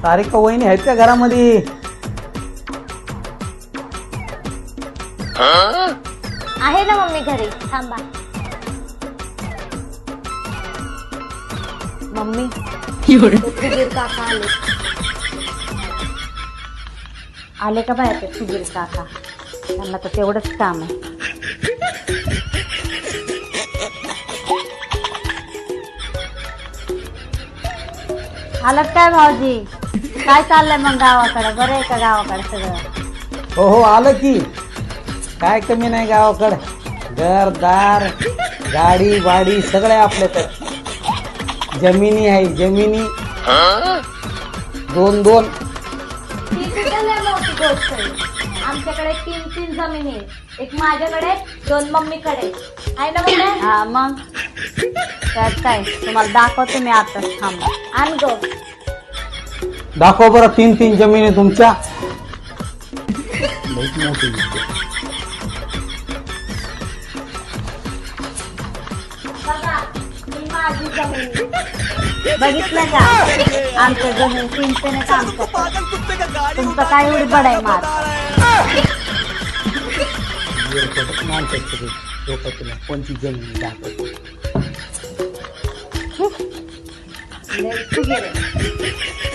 सारिका वहिनी आहेत का घरामध्ये? आहे ना मम्मी घरी, थांबा. मम्मी सुधीर काका आले का बाहेर? ते सुधीर काका, त्यांना तर तेवढंच काम आहे. आलात काय भाऊजी? काय चाललंय मग गावाकडे? बरं आहे का गावाकडे सगळं? हो हो, आलं की. काय कमी नाही गावाकडे. घर दार गाडी वाडी सगळे आपल्याकडे. जमिनी आहे, जमिनी 2-2. मोठी गोष्ट आहे. आमच्याकडे 3 जमिनी आहे. एक माझ्याकडे, 2 मम्मीकडे आहे ना मम्मी? हा मग त्यात काय, तुम्हाला दाखवते मी आता. थांबा, आण गो. दाखव बरं 3 जमिनी तुमच्या. मोठी बघा, ही माझी जमीन. बघितलं का? आमच्या जमीन 3 काम करतात. तुमचं काय एवढी बडाई मार? कोणती जमीन दाखव? लय तू गेले.